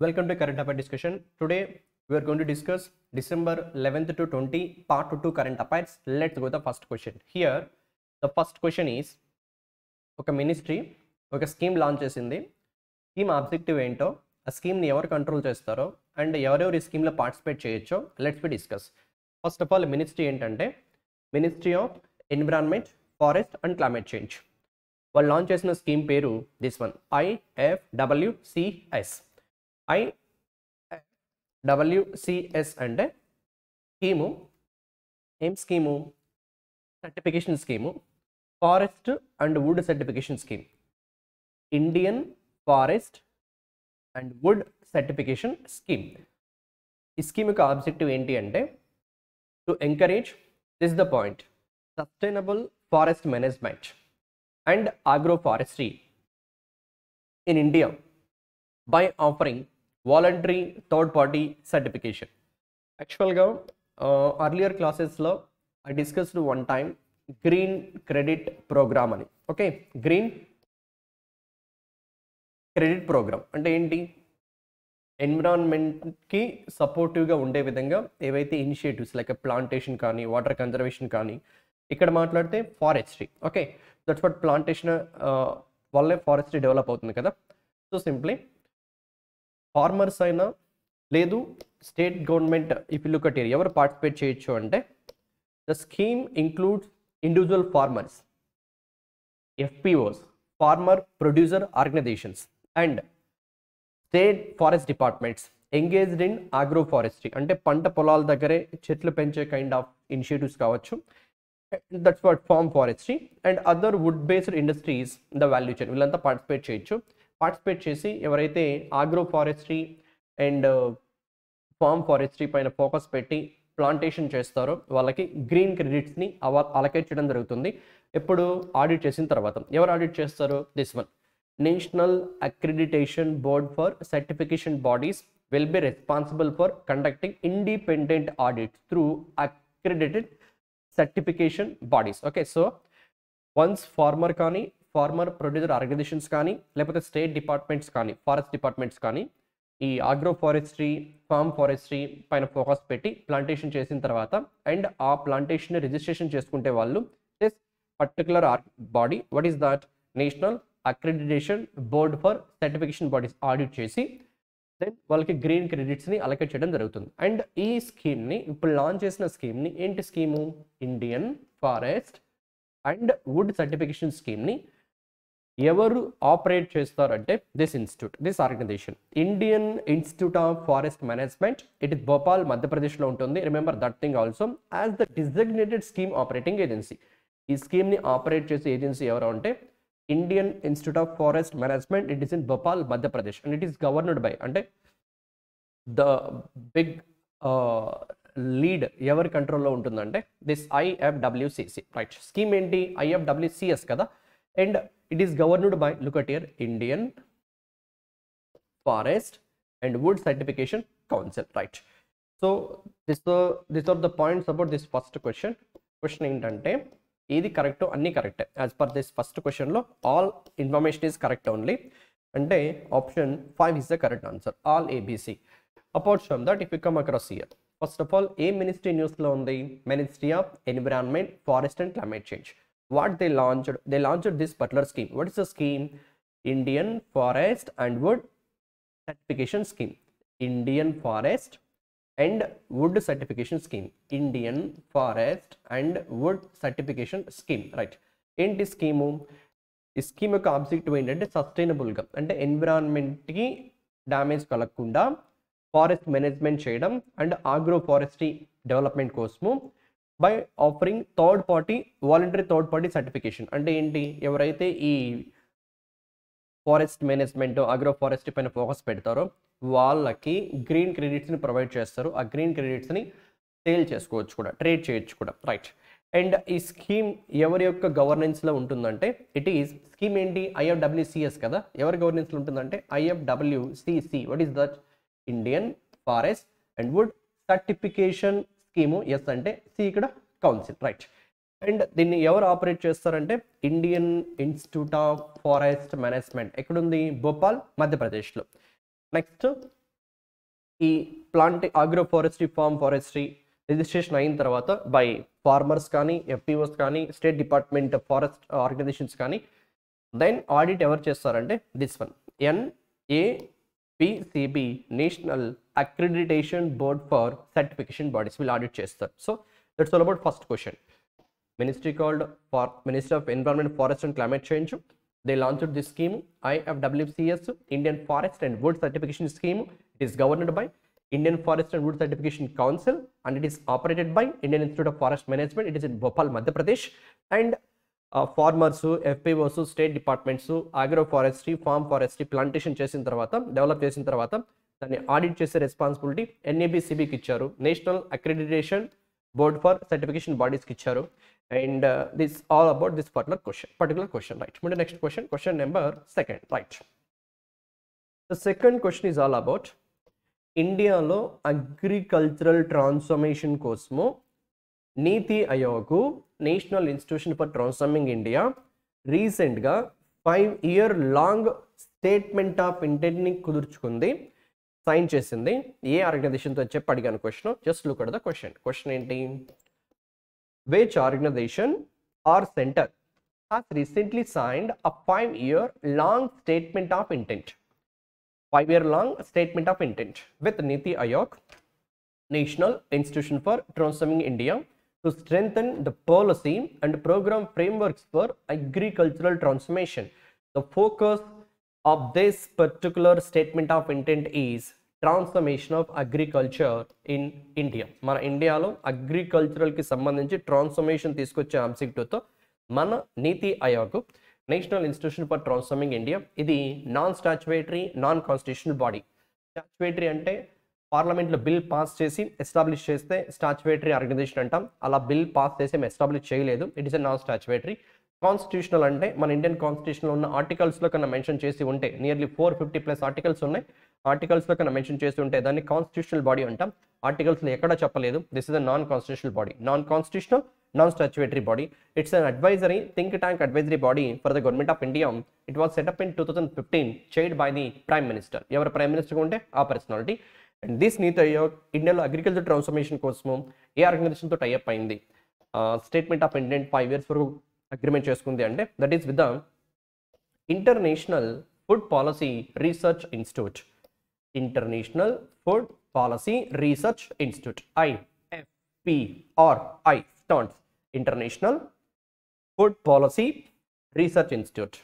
Welcome to Current Affair Discussion. Today we are going to discuss December 11th to 20 part 2 current affairs. Let's go to the first question. Here the first question is ఒక ministry ఒక scheme launch చేసింది. Scheme objective ఏంటో, ఆ స్కీమ్ని ఎవరు control చేస్తారో and ఎవరెవరు ఈ స్కీమ్లో పార్టిసిపేట్ చేయొచ్చో let's be discuss. First of all ministry ఏంటంటే ministry of environment, forest and climate change. వాళ్ళు లాంచ్ చేసిన స్కీమ్ పేరు దిస్ వన్, IFWCS. IFWCS అంటే స్కీము, ఏం scheme? Certification scheme, forest and wood certification scheme. Indian forest and wood certification scheme. ఈ scheme యొక్క objective ఏంటి అంటే to encourage, this the point, sustainable forest management and agroforestry in India by offering voluntary third party certification. Actually earlier classes lo I discussed one time green credit program ani. Okay, green credit program అంటే ఏంటి? ఎన్విరాన్మెంట్కి సపోర్టివ్గా ఉండే విధంగా ఏవైతే initiatives like plantation కానీ water conservation కానీ, ఇక్కడ మాట్లాడితే forestry. Okay, that's what plantation వల్లే ఫారెస్ట్రీ డెవలప్ అవుతుంది కదా. సో సింప్లీ ఫార్మర్స్ అయినా లేదు state government, if you look at here, ఎవరు పార్టిసిపేట్ చేయొచ్చు అంటే the scheme includes individual farmers, FPOs, farmer producer organisations and state forest departments engaged in agro forestry అంటే పంట పొలాల దగ్గరే చెట్లు పెంచే కైండ్ ఆఫ్ ఇనిషియేటివ్స్ కావచ్చు. That's what farm forestry and other wood based industries the value chain, వీళ్ళంతా participate చేయొచ్చు. Participate చేసి ఎవరైతే agro forestry and farm forestry పైన ఫోకస్ పెట్టి ప్లాంటేషన్ చేస్తారో వాళ్ళకి గ్రీన్ క్రెడిట్స్ని అలకేట్ చేయడం జరుగుతుంది. ఎప్పుడు? ఆడిట్ చేసిన తర్వాత. ఎవరు ఆడిట్ చేస్తారు? This one, national accreditation board for certification bodies will be responsible for conducting independent audits through accredited certification bodies. Okay, so once farmer కానీ, ఫార్మర్ ప్రొడ్యూసర్ ఆర్గనైజేషన్స్ కానీ, లేకపోతే స్టేట్ డిపార్ట్మెంట్స్ కానీ, ఫారెస్ట్ డిపార్ట్మెంట్స్ కానీ ఈ agro forestry, farm forestry పైన focus పెట్టి plantation చేసిన తర్వాత అండ్ ఆ ప్లాంటేషన్ రిజిస్ట్రేషన్ చేసుకుంటే వాళ్ళు this particular body, what is that, national accreditation board for certification bodies audit చేసి దెన్ వాళ్ళకి గ్రీన్ క్రెడిట్స్ని అలకేట్ చేయడం జరుగుతుంది. అండ్ ఈ స్కీమ్ని, ఇప్పుడు లాంచ్ చేసిన స్కీమ్ని ఏంటి scheme? Indian forest and wood certification స్కీమ్ని ఎవరు ఆపరేట్ చేస్తారంటే this institute, this organization, Indian institute of forest management. It is Bhopal, మధ్యప్రదేశ్లో ఉంటుంది. Remember that thing also, as the designated scheme operating agency. ఈ స్కీమ్ని ఆపరేట్ చేసే ఏజెన్సీ ఎవరు అంటే Indian institute of forest management. It is in Bhopal, Madhya Pradesh and it is governed by, అంటే the big lead ఎవరి కంట్రోల్లో ఉంటుందంటే దిస్ IFWCC. రైట్, స్కీమ్ ఏంటి? IFWCS కదా. And it is governed by, look at here, Indian Forest and Wood Certification Council. Right, so these are the points about this first question. Question ఏంటంటే ఇది correct, అన్ని correct. As per this first question లో all information is correct only, అంటే option 5 is the correct answer, all ABC. Apart from that, if you come across here, first of all, A ministry news లో ఉంది? Ministry of environment, forest and climate change. What they launched this particular scheme. What is the scheme? Indian Forest and Wood Certification Scheme. Indian Forest and Wood Certification Scheme. Indian Forest and Wood Certification Scheme. Right, ఏంటి scheme? ఈ scheme యొక్క objective ఏంటంటే సస్టైనబుల్గా, అంటే ఎన్విరాన్మెంట్కి damage కలగకుండా forest management చేయడం and agro forestry development కోసము by offering voluntary third party certification. అంటే ఏంటి? ఎవరైతే ఈ ఫారెస్ట్ మేనేజ్మెంట్, ఆగ్రో ఫారెస్ట్రీ పైన ఫోకస్ పెడతారో వాళ్ళకి గ్రీన్ క్రెడిట్స్ని ప్రొవైడ్ చేస్తారు. ఆ గ్రీన్ క్రెడిట్స్ని సేల్ చేసుకోవచ్చు కూడా, ట్రేడ్ చేయొచ్చు కూడా. రైట్, అండ్ ఈ స్కీమ్ ఎవరి యొక్క గవర్నెన్స్లో ఉంటుందంటే ఇట్ ఈస్, స్కీమ్ ఏంటి? IFWCS కదా. ఎవరి గవర్నెన్స్లో ఉంటుందంటే IFWCC. What is that? Indian forest and wood certification scheme. S అంటే సి ఇక్కడ కౌన్సిల్. రైట్, అండ్ దీన్ని ఎవరు ఆపరేట్ చేస్తారంటే Indian institute of forest management. ఎక్కడుంది? భోపాల్, మధ్యప్రదేశ్లో. నెక్స్ట్ ఈ plant agro forestry farm forestry registration అయిన తర్వాత బై ఫార్మర్స్ కానీ ఎఫ్పిఓస్ కానీ స్టేట్ డిపార్ట్మెంట్ ఫారెస్ట్ ఆర్గనైజేషన్స్ కానీ దెన్ ఆడిట్ ఎవరు చేస్తారంటే this one NAPCB national accreditation board for certification bodies వీళ్ళు ఆడిట్ చేస్తారు. So that's all about first question. Ministry called for Ministry of Environment, Forest and Climate Change. They launched this scheme, IFWCS, Indian Forest and Wood Certification Scheme. It is governed by Indian Forest and Wood Certification Council and it is operated by Indian Institute of Forest Management. It is in Bhopal, Madhya Pradesh. And farmers, FPOs, state departments, agroforestry, farm forestry, plantation చేసిన తర్వాత develop చేసిన తర్వాత దాన్ని audit చేసే responsibility NABCBకి ఇచ్చారు, national accreditation board for certification బాడీస్కి ఇచ్చారు. And this all about this particular question, right? Next question number 2, right? The second question is all about ఇండియాలో అగ్రికల్చరల్ ట్రాన్స్ఫర్మేషన్ కోసము NITI Aayog national institution for transforming India రీసెంట్గా 5-year long statement of ఇంటెంట్ని కుదుర్చుకుంది, sign చేసింది. ఏ ఆర్గనైజేషన్తో చెప్పి అడిగాను question. Just look at the question ఏంటి? Which organization or center has recently signed a 5-year long statement of intent? 5-year long statement of intent with Niti Aayog, National Institution for Transforming India, to strengthen the policy and program frameworks for agricultural transformation. The focus of this particular statement of intent is transformation of agriculture in India. మన ఇండియాలో అగ్రికల్చరల్కి సంబంధించి transformation తీసుకొచ్చే ఆబ్జెక్టివ్తో మన NITI Aayog national institution for transforming India ఇది non statutory non constitutional body. Statutory అంటే పార్లమెంట్లో బిల్ పాస్ చేసి ఎస్టాబ్లిష్ చేస్తే స్టాచ్యుటరీ ఆర్గనైజేషన్ అంటాం. అలా బిల్ పాస్ చేసి ఎస్టాబ్లిష్ చేయలేదు, it is a non statutory. Constitutional అంటే మన ఇండియన్ కాన్స్టిట్యూషన్లో ఉన్న ఆర్టికల్స్లో కన్నా మెన్షన్ చేసి ఉంటే, నియర్లీ 450+ ఆర్టికల్స్ ఉన్నాయి, ఆర్టికల్స్లో కన్నా మెన్షన్ చేసి ఉంటే దాన్ని కాన్స్టిట్యూషనల్ బాడీ అంటాం. ఆర్టికల్స్లో ఎక్కడ చెప్పలేదు. This is a non constitutional body, non constitutional non statutory body. It's an advisory think tank advisory body for the government of India. It was setup in 2015, chaired by the prime minister. ఎవరు prime minister ఉంటే ఆ personality. And this నీతి ఆయోగ్ ఇండియాలో agriculture transformation కోసము ఏ ఆర్గనైజేషన్తో tie up అయింది, statement of intent 5 years వరకు agreement చేసుకుంది అంటే that is with the international food policy research institute. International food policy research institute, IFPRI stands international food policy research institute.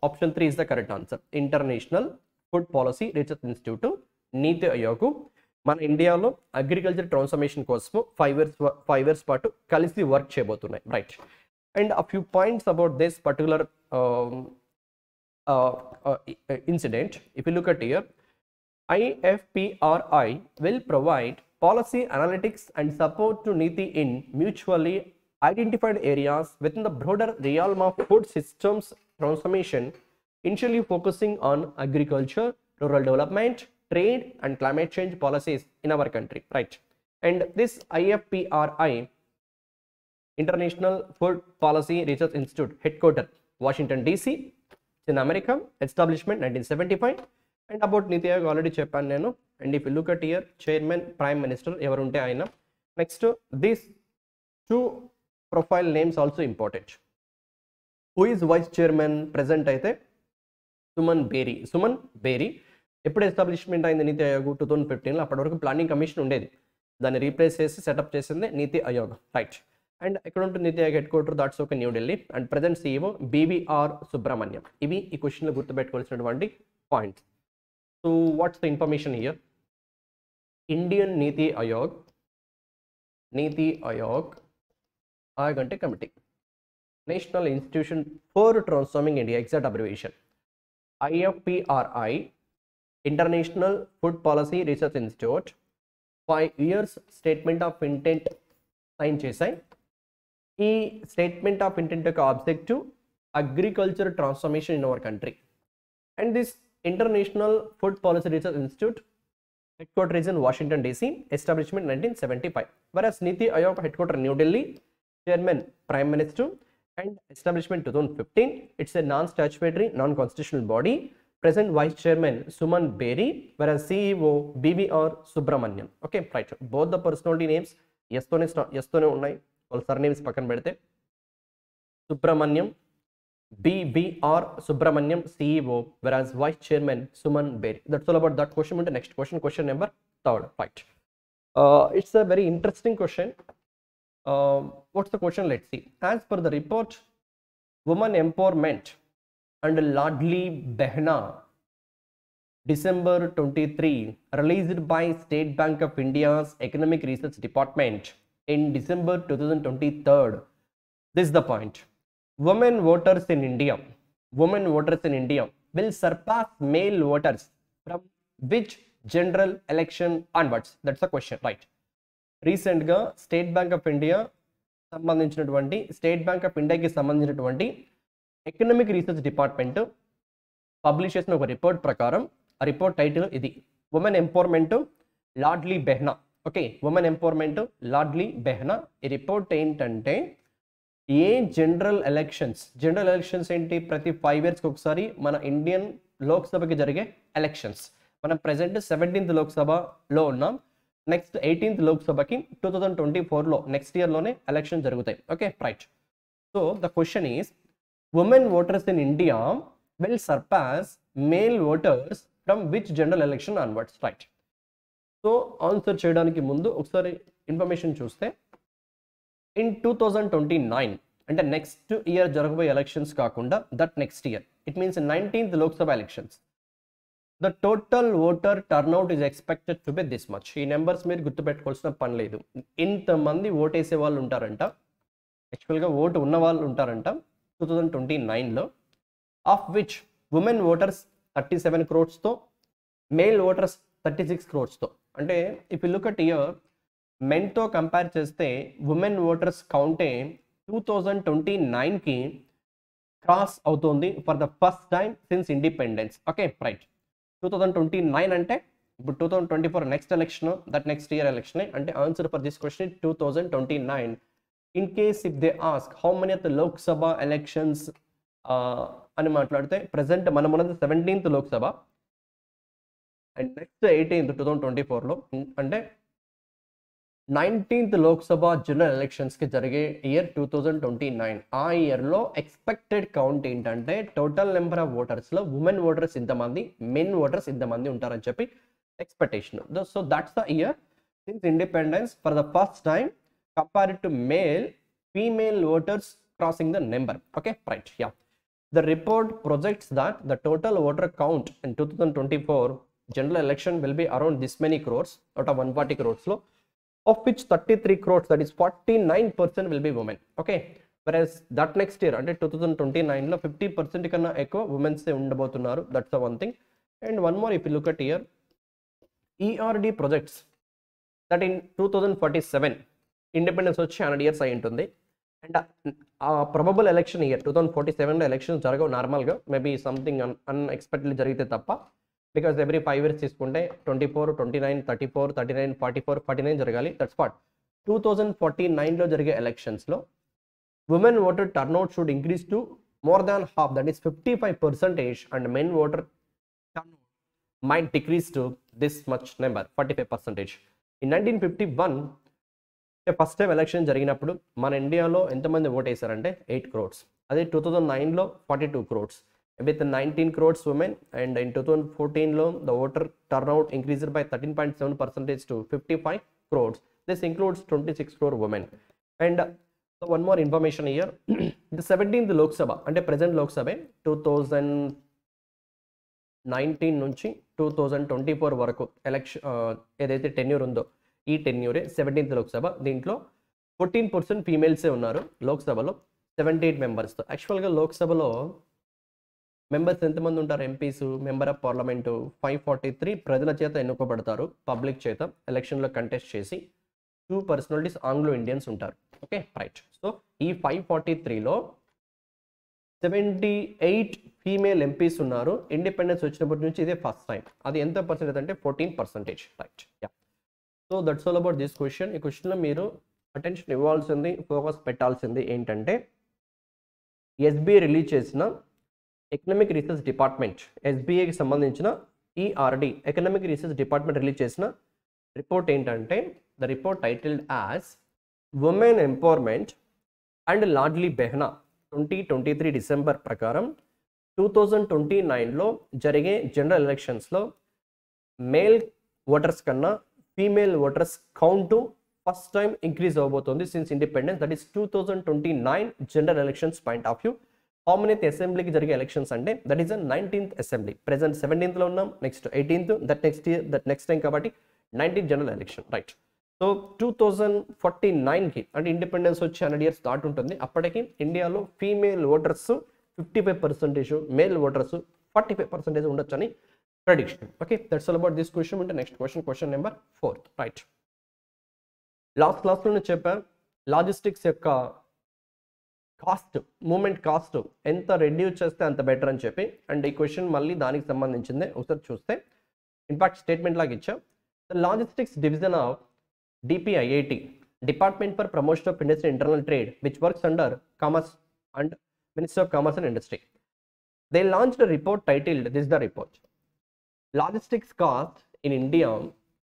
Option 3 is the correct answer. International food policy research institute నీతి ఆయోగ్ మన ఇండియాలో agriculture transformation కోసం 5 years పాటు కలిసి work చేయబోతున్నాయి, right? And a few points about this particular incident. If you look at here, IFPRI will provide policy analytics and support to NITI in mutually identified areas within the broader realm of food systems transformation, initially focusing on agriculture, rural development, trade and climate change policies in our country, right? And this IFPRI, International Food Policy Research Institute, headquartered Washington DC, in America, establishment 1975. And about Niti Aayog already చెప్పాను నేను. And if you look at here, chairman, prime minister ఎవరు ఉంటే ఆయన. Next, these 2 profile names also important. Who is vice chairman? Present అయితే సుమన్ బేరీ. ఎప్పుడు establishment అయింది నీతి ఆయోగ్? 2015లో. అప్పటి వరకు ప్లానింగ్ కమిషన్ ఉండేది, దాన్ని రీప్లేస్ చేసి సెటప్ చేసింది నీతి ఆయోగ్, రైట్? అండ్ ఎక్కడ ఉంటుంది నీతి ఆయోగ్ హెడ్ క్వార్టర్? దాట్స్ ఒక New Delhi. And present CEO BVR Subrahmanyam. ఇవి ఈ క్వశ్చన్లో గుర్తుపెట్టుకోవాల్సినటువంటి points. So what's the information here? Indian NITI Aayog అంటే committee, national institution for transforming India, exact abbreviation IFPRI, international food policy research institute 5 years statement of intent sign చేశాయి. ఈ statement of intent యొక్క objective agriculture transformation in our country. And this international food policy research institute headquarters is in Washington DC, establishment 1975. Whereas Niti Aayog headquarters New Delhi, chairman Prime Minister, and establishment 2015. It's a non-statutory, non-constitutional body. present vice chairman Suman Berry, whereas CEO BBR Subramanian. Okay, right. Both the personality names yes తోనే ఉన్నాయి. వాళ్ళ surnames పక్కన పెడితే Subramaniam, BBR Subramaniam CEO, whereas vice chairman Suman Berry. That's all about that question. Next question, question number 3. Right. It's a very interesting question. What's the question? Let's see. As per the report, women empowerment and Ladli Behna, December 23, released by State Bank of India's Economic Research Department in December 2023. This is the point. Women voters in India will surpass male voters from which general election onwards? That's the question, right? Recent ga State Bank of India సంబంధించినటువంటి state bank of ఇండియాకి సంబంధించినటువంటి economic research department publish చేసిన ఒక report ప్రకారం, ఆ report title ఇది, women empowerment Ladli Behna. Okay, women empowerment Ladli Behna. ఈ report ఏంటంటే ఏ జనరల్ ఎలక్షన్స్ ఏంటి, ప్రతి 5 yearsకి ఒకసారి మన ఇండియన్ లోక్సభకి జరిగే ఎలక్షన్స్. మనం ప్రెసెంట్ 17th లోక్సభలో ఉన్నాం. నెక్స్ట్ 18th లోక్సభకి 2024లో నెక్స్ట్ ఇయర్లోనే ఎలక్షన్ జరుగుతాయి. Okay, right. So the question is, women voters in India will surpass male voters from which general election onwards? Right. So answer చేయడానికి ముందు ఒకసారి ఇన్ఫర్మేషన్ చూస్తే, in 2029 అంటే next year జరగబోయే elections కాకుండా that next year, it means 19th Lok Sabha elections, the total voter turnout is expected to be this much. ఈ numbers మీరు గుర్తుపెట్టుకోవాల్సిన పని లేదు. ఇంతమంది ఓటేసే వాళ్ళు ఉంటారంట, యాక్చువల్గా ఓటు ఉన్న వాళ్ళు ఉంటారంట 2029లో, of which women voters 37 crores, male voters 36 crores. అంటే if you look at year, మెన్తో కంపేర్ చేస్తే ఉమెన్ ఓటర్స్ కౌంటే 2029కి క్రాస్ అవుతుంది for the first time since independence. Okay, right. 2029 అంటే ఇప్పుడు 2024 next election, that next year election. అంటే answer for this question 2029. In case if they ask how many of the Lok Sabha elections అని మాట్లాడితే, present మనం ఉన్నది 17th Lok Sabha and next 18th 2024లో, అంటే 19th Lok Sabha general ఎలక్షన్స్కి జరిగే ఇయర్ 2029. ఆ ఇయర్లో ఎక్స్పెక్టెడ్ కౌంట్ ఏంటంటే, టోటల్ నెంబర్ ఆఫ్ ఓటర్స్లో ఉమెన్ ఓటర్స్ ఇంతమంది, మెన్ ఓటర్స్ ఇంతమంది ఉంటారని చెప్పి expectation. So that's the year since independence for the first time compared to female voters crossing the number. Okay, right. Yeah, the report projects that the total voter count in 2024 general election will be around this many crores out of 140 crores lo, of which 33 crores, that is 49% will be women. Okay, whereas that next year అంటే 2029 లో 50% కన్నా ఎక్కువ womens ఉండబోతున్నారు. That's the one thing. And one more, if you look at year, ERD projects that in 2047 independence వచ్చి 100 years అయి ఉంటుంది. And ఆ probable election year 2047లో ఎలక్షన్స్ జరగవు నార్మల్గా, మేబీ సంథింగ్ అన్ఎక్స్పెక్టెడ్లీ జరిగితే తప్ప. బికాస్ ఎవ్రీ 5 years తీసుకుంటే 24, 29, 34, 39, 44, 49 జరగాలి. దట్స్ వాట్ 2049లో జరిగే ఎలక్షన్స్లో women voter turnout should increase to more than half, that is 55%, and men voter turnout might decrease to this much number 45%. In 1951 first time election జరిగినప్పుడు మన ఇండియాలో ఎంతమంది ఓట్ వేశారంటే 8 crores. అదే 2009లో 42 crores with 19 crores women, and in 2014లో the voter turnout increased by 13.7% to 55 crores. This includes 26 crore women. And so one more information here, the 17th Lok Sabha అంటే present Lok Sabha 2019 నుంచి 2024 వరకు election ఏదైతే tenure ఉందో, ఈ టెన్యూరే 17th Lok Sabha. దీంట్లో 14% ఫీమేల్సే ఉన్నారు లోక్సభలో, 78 మెంబర్స్తో. యాక్చువల్గా లోక్సభలో మెంబర్స్ ఎంతమంది ఉంటారు? ఎంపీస్, మెంబర్ ఆఫ్ పార్లమెంటు 543 ప్రజల చేత ఎన్నుకోబడతారు, పబ్లిక్ చేత ఎలక్షన్లో కంటెస్ట్ చేసి. 2 పర్సనాలిటీస్ ఆంగ్లో ఇండియన్స్ ఉంటారు. Okay, right. సో ఈ 543లో 78 ఫీమేల్ ఎంపీస్ ఉన్నారు. ఇండిపెండెన్స్ వచ్చినప్పటి నుంచి ఇదే ఫస్ట్ టైం. అది ఎంత పర్సెంటేజ్ అంటే 14%. Right. Yeah, so that's all about this question. ఈ క్వశ్చన్లో మీరు అటెన్షన్ ఇవ్వాల్సింది, ఫోకస్ పెట్టాల్సింది ఏంటంటే, ఎస్బీఐ రిలీజ్ చేసిన ఎకనామిక్ రీసెర్చ్ డిపార్ట్మెంట్ ఎస్బీఐకి సంబంధించిన ERD economic research department release చేసిన రిపోర్ట్ ఏంటంటే the report titled as women empowerment and Ladli Behna 2023 December ప్రకారం 2029లో జరిగే జనరల్ ఎలక్షన్స్లో మేల్ ఓటర్స్ కన్నా female voters count first time increase అవబోతోంది since independence. That is 2029 general elections point of view. How many అసెంబ్లీకి జరిగే ఎలక్షన్స్ అంటే that is 19th assembly. Present 17th ఉన్నాం, next 18th, that next time కాబట్టి 19th general election, right. So 2049కి అంటే independence వచ్చి 100 years దాటి ఉంటుంది. అప్పటికి ఇండియాలో ఫీమేల్ ఓటర్స్ 55%, మేల్ ఓటర్స్ 45% ఉండొచ్చు అని prediction. Okay, that's all about this question. అంటే next question number 4, right. Last క్లాస్లోనే చెప్పాను లాజిస్టిక్స్ యొక్క కాస్ట్, మూమెంట్ కాస్ట్ ఎంత రెడ్యూస్ చేస్తే అంత బెటర్ అని చెప్పి. అండ్ ఈ క్వశ్చన్ మళ్ళీ దానికి సంబంధించిందే. ఒకసారి చూస్తే ఇన్ఫాక్ట్ స్టేట్మెంట్ లాగా ఇచ్చా. The logistics division of DPIIT, Department for Promotion of Industry and Internal Trade, which works under Commerce and Ministry of Commerce and Industry. They launched a report titled, this is the report, Logistics Cost in India,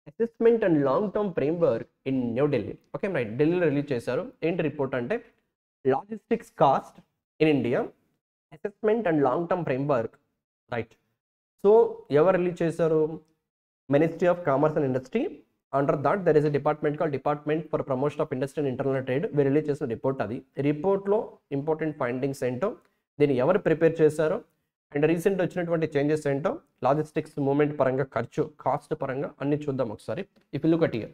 Assessment and Long-Term Framework in New Delhi. Okay, right, Delhi release చేశారు. ఏంటి report అంటే logistics cost in India, assessment and long term framework, right. So ఎవరు release చేశారు? Ministry of commerce and industry. Under that there is a department call department for promotion of industry and internal trade. వీరు రిలీజ్ చేసిన report అది. రిపోర్ట్లో important findings ఏంటో, దీన్ని ఎవరు ప్రిపేర్ చేశారో, అండ్ రీసెంట్ వచ్చినటువంటి చేంజెస్ ఏంటో, లాజిస్టిక్స్ మూమెంట్ పరంగా, ఖర్చు కాస్ట్ పరంగా అన్ని చూద్దాం ఒకసారి. If you look at here,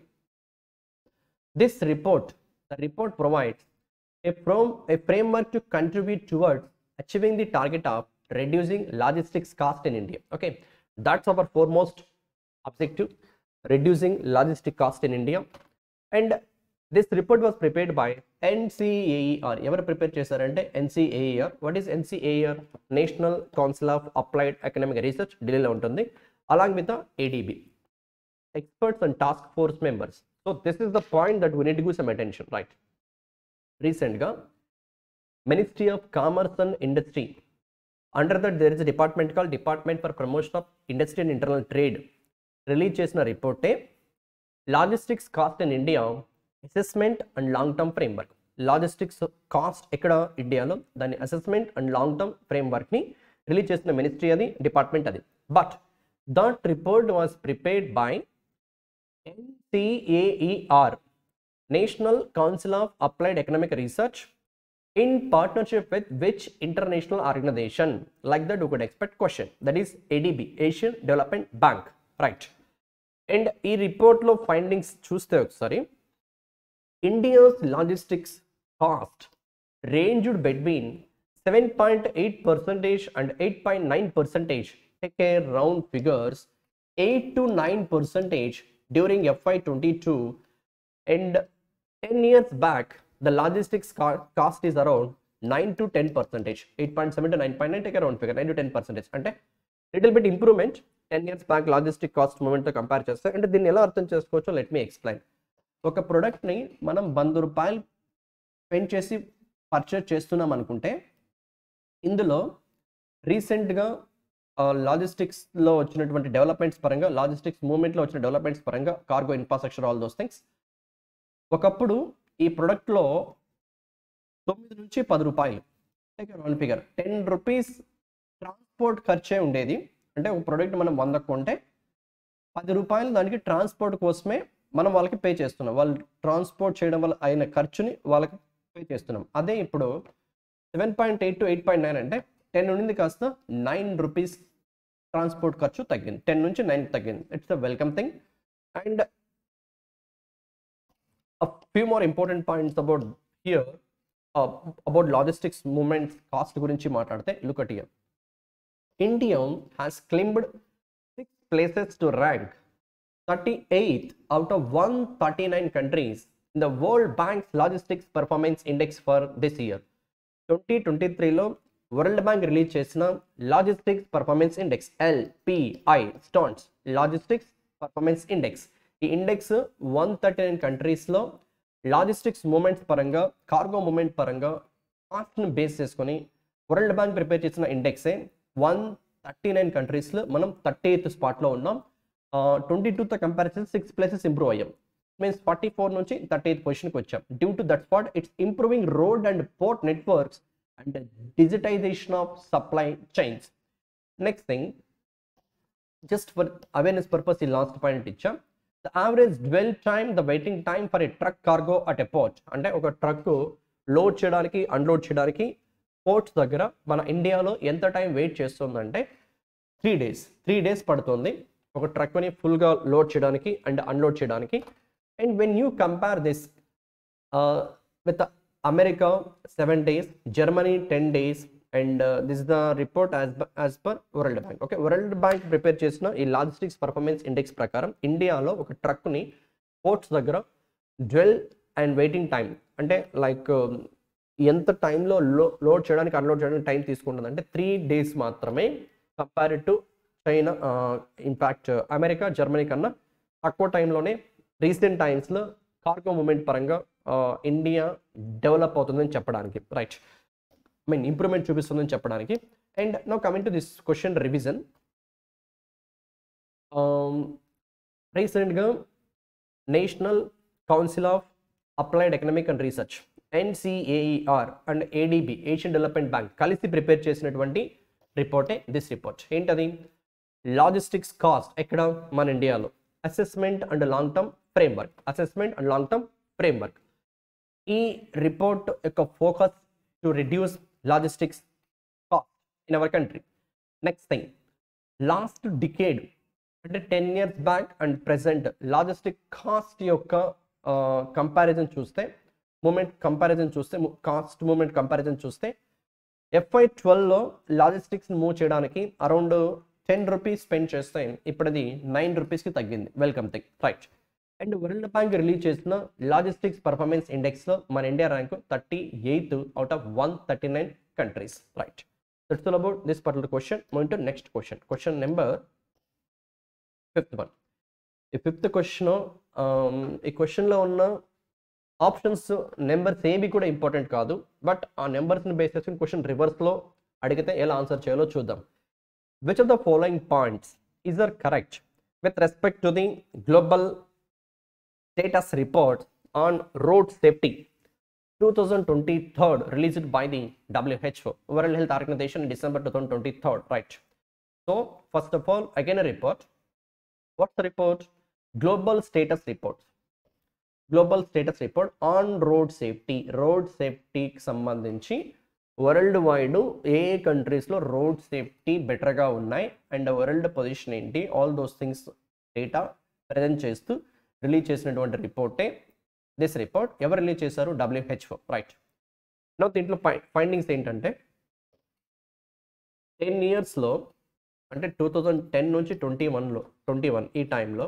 this report, the report provides a framework to contribute towards achieving the target of reducing logistics cost in India. Okay, that's our foremost objective, reducing logistic cost in India. And this report was prepared by NCAER. Ever prepare chesarante NCAER. What is NCAER? National Council of Applied Economic Research, Delhi lo untundi, along with the ADB, experts and task force members. So this is the point that we need to give some attention, right? రీసెంట్గా ministry of commerce and industry, under that there is a department call department for promotion of industry and internal trade, release చేసిన రిపోర్టే logistics cost in India, assessment and long term framework. Logistics cost ఎక్కడ ఇండియాలో, దాని assessment and long term ఫ్రేమ్వర్క్ని release చేసిన ministry అది, department అది. But that report was prepared by NCAER, National Council of Applied Economic Research, in partnership with which international organization? Like that you could expect question. That is ADB, Asian Development Bank, right? And ఈ రిపోర్ట్లో findings చూస్తే ఒకసారి, India's logistics cost ranged between 7.8% and 8.9%. Take a round figures, 8 to 9% during FY22, and 10 years back the logistics cost is around 9 to 10%. 8.7 to 9.9, take a round figure, 9 to 10%. అంటే little bit improvement 10 years back logistic cost మూమెంట్తో compare చేస్తే. అంటే దీన్ని ఎలా అర్థం చేసుకోవచ్చో let me explain. ఒక ప్రోడక్ట్ని మనం 100 రూపాయలు స్పెండ్ చేసి పర్చేజ్ చేస్తున్నాం అనుకుంటే, ఇందులో రీసెంట్గా లాజిస్టిక్స్లో వచ్చినటువంటి డెవలప్మెంట్స్ పరంగా, లాజిస్టిక్స్ మూమెంట్లో వచ్చిన డెవలప్మెంట్స్ పరంగా, cargo infrastructure, all those things, ఒకప్పుడు ఈ ప్రోడక్ట్లో 9 నుంచి 10 రూపాయలు, వన్ ఫిగర్ 10 రూపీస్ ట్రాన్స్పోర్ట్ ఖర్చే ఉండేది. అంటే ఒక ప్రోడక్ట్ మనం 100 కొంటే 10 రూపాయలు దానికి ట్రాన్స్పోర్ట్ కోసమే మనం వాళ్ళకి పే చేస్తున్నాం. వాళ్ళు ట్రాన్స్పోర్ట్ చేయడం వల్ల అయిన ఖర్చుని వాళ్ళకి పే చేస్తున్నాం. అదే ఇప్పుడు 7.8 to 8.9 అంటే 10 నుండి కాస్త 9 రూపీస్ ట్రాన్స్పోర్ట్ ఖర్చు తగ్గింది. 10 నుంచి 9 తగ్గింది. It's a welcome thing. And a few more important points about here, about logistics movements cost గురించి మాట్లాడితే, look at here. India has climbed 6 places to rank 38th out of 139 countries in the World Bank's Logistics Performance Index for this year. 2023లో world bank release చేసిన logistics performance index, LPI stands logistics performance index. ఈ index 139 కంట్రీస్లో logistics movements పరంగా, cargo movement పరంగా కాస్ట్ని base చేసుకొని world bank prepare చేసిన ఇండెక్సే 139 కంట్రీస్లో మనం 38th స్పాట్లో ఉన్నాం. 22తో కంపారిజన్ 6 ప్లేసెస్ ఇంప్రూవ్ అయ్యాం. మీన్స్ 44 నుంచి 38th పొజిషన్కి వచ్చాం. Due to that spot it's improving road and port networks and digitisation of supply chains. Next thing, just for awareness purpose ఈ లాస్ట్ పాయింట్ ఇచ్చాం. The average dwell time, the waiting time for a truck cargo at a port, అంటే ఒక truck load చేయడానికి unload చేయడానికి ports దగ్గర మన ఇండియాలో ఎంత టైం వెయిట్ చేస్తుందంటే 3 days పడుతుంది ఒక ట్రక్ని ఫుల్గా లోడ్ చేయడానికి అండ్ అన్లోడ్ చేయడానికి. And when you compare this with America 7 days, Germany 10 days, and this the report as per world bank. Okay, world bank prepare చేసిన ఈ లాజిస్టిక్స్ పర్ఫార్మెన్స్ ఇండెక్స్ ప్రకారం ఇండియాలో ఒక ట్రక్ని పోర్ట్స్ దగ్గర డ్వెల్ అండ్ వెయిటింగ్ టైం అంటే like ఎంత టైంలో load చేయడానికి అన్లోడ్ చేయడానికి టైం తీసుకుంటుంది అంటే 3 days మాత్రమే, compare to China, in fact America, Germany కన్నా తక్కువ టైంలోనే రీసెంట్ టైమ్స్లో కార్గో మూమెంట్ పరంగా ఇండియా డెవలప్ అవుతుందని చెప్పడానికి, రైట్, ఐ మీన్ ఇంప్రూవ్మెంట్ చూపిస్తుందని చెప్పడానికి. And now coming to this question revision. రీసెంట్గా national council of applied economic and research, NCAER and ADB, Asian development bank కలిసి ప్రిపేర్ చేసినటువంటి రిపోర్టే దిస్ రిపోర్ట్. ఏంటది? లాజిస్టిక్స్ కాస్ట్ ఎక్కడ? మన ఇండియాలో. Assessment and long term framework, assessment and long term framework. ఈ report యొక్క focus to reduce logistics cost in our country. Next thing, last decade అంటే 10 years back and present logistic cost యొక్క comparison చూస్తే, cost moment comparison చూస్తే FY12లో లాజిస్టిక్స్ని move చేయడానికి around 10 rupees spend చేస్తే ఇప్పుడు అది 9 rupeesకి తగ్గింది. Welcome thing, right. And world bank release చేసిన లాజిస్టిక్స్ పర్ఫార్మెన్స్ ఇండెక్స్లో మన India rank 38th out of 139 countries, right. That's all about this particular question. Moving to next question, question number 5th. ఈ 5th question, ఈ క్వశ్చన్లో ఉన్న options numbers ఏవి కూడా important కాదు, but ఆ నెంబర్స్ని బేస్ చేసుకుని క్వశ్చన్ రివర్స్లో అడిగితే ఎలా ఆన్సర్ చేయాలో చూద్దాం. Which of the following points is are correct with respect to the global status report on road safety 2023 released by the WHO, World Health Organization, in December 2023, right? So first of all, again a report. What's the report? Global status report. Global status report on road safety. Road safety కి సంబంధించి world wide ఏ కంట్రీస్లో road safety బెటర్గా ఉన్నాయి and world position ఏంటి, all those things data present చేస్తూ release చేసినటువంటి రిపోర్టే this report. ఎవరు రిలీజ్ చేశారు? WHO, right. నో దీంట్లో ఫైండింగ్స్ ఏంటంటే 10 yearsలో అంటే 2010 నుంచి 21 ఈ టైంలో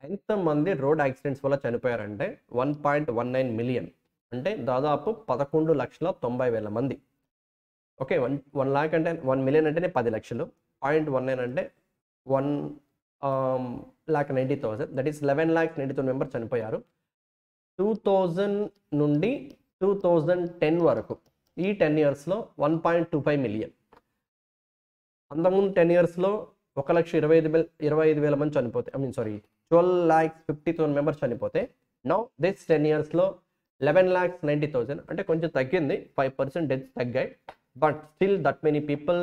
ఎంతమంది రోడ్ యాక్సిడెంట్స్ వల్ల చనిపోయారంటే 1.19 million, అంటే దాదాపు 11,90,000 మంది. ఓకే, 1 lakh అంటే 1 million అంటేనే 10 లక్షలు, 0.19 అంటే 1,90,000, దట్ ఈస్ 11,90,000 మెంబర్స్ చనిపోయారు. 2000 నుండి 2010 వరకు ఈ 10 yearsలో 1.25 million. అంతకుముందు 10 yearsలో 1,25,000 మంది చనిపోతే, 12,50,000 మెంబర్స్ చనిపోతే, నౌ దిస్ 10 yearsలో 11,90,000, అంటే కొంచెం తగ్గింది, 5% డెత్స్ తగ్గాయి, but still that many people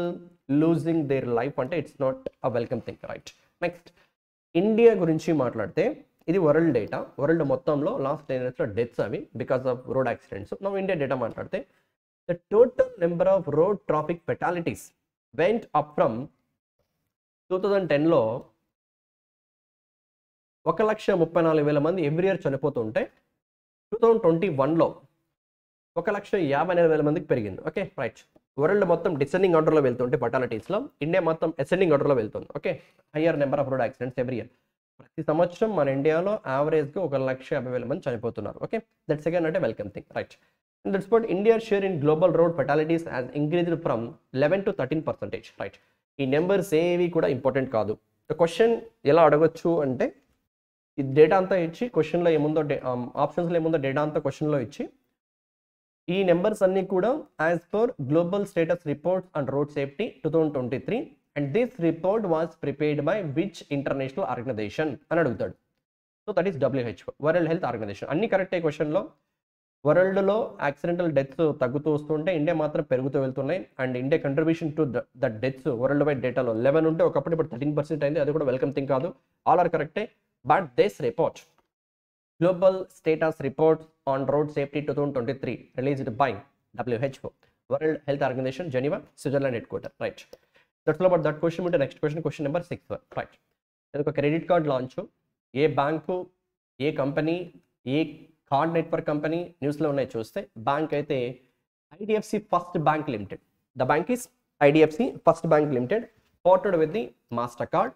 losing their life అంటే it's not a welcome thing, right. Next India గురించి మాట్లాడితే ఇది వరల్డ్ డేటా, వరల్డ్ మొత్తంలో లాస్ట్ 10 yearsలో డెత్స్ అవి because of road accidents. Now India data మాట్లాడితే the total number of road traffic fatalities went up from 2010లో 1,34,000 మంది ఎవ్రీ ఇయర్ చనిపోతుంటే 2021లో 1,54,000 మందికి పెరిగింది. Okay, right. వరల్డ్ మొత్తం డిసెండింగ్ ఆర్డర్లో వెళ్తుంటే ఫెటాలిటీస్లో ఇండియా మొత్తం అసెండింగ్ ఆర్డర్లో వెళ్తుంది. Okay, higher number of road accidents every year. ప్రతి సంవత్సరం మన ఇండియాలో యావరేజ్గా 1,50,000 మంది చనిపోతున్నారు. ఓకే, దట్స్ అగైన్ అంటే welcome thing, right. And that's what India share in global road fatalities has increased from 11 to 13%, right. ఈ నెంబర్స్ ఏవి కూడా ఇంపార్టెంట్ కాదు. క్వశ్చన్ ఎలా అడగొచ్చు అంటే ఈ డేటా అంతా ఇచ్చి క్వశ్చన్లో ఏముందో ఆప్షన్స్లో ఏముందో డేటా అంతా క్వశ్చన్లో ఇచ్చి ఈ నెంబర్స్ అన్ని కూడా as per global status reports and road safety 2023 and this report was prepared by which international organisation అని అడుగుతాడు. So that is WHO, world health organisation. అన్ని కరెక్టే క్వశ్చన్లో. వరల్డ్లో యాక్సిడెంటల్ డెత్స్ తగ్గుతూ వస్తుంటే ఇండియా మాత్రం పెరుగుతూ వెళ్తున్నాయి. And India contribution to the deaths world wide డేటాలో 11 ఉంటే ఒకప్పుడు ఇప్పుడు 13% అయింది. అది కూడా వెల్కమ్ థింగ్ కాదు. ఆల్ ఆర్ కరెక్టే. But this report, global status report on road safety 2023 released by WHO, world health organisation, Geneva, Switzerland head quarter. Right, that's all about that question. అంటే నెక్స్ట్ క్వశ్చన్ నెంబర్ 6. రైట్, ఇది ఒక credit card launch. ఏ bank, ఏ company, ఏ card network company న్యూస్లో ఉన్నాయి చూస్తే bank అయితే IDFC first bank limited. The bank is IDFC first bank limited, partnered with the Mastercard.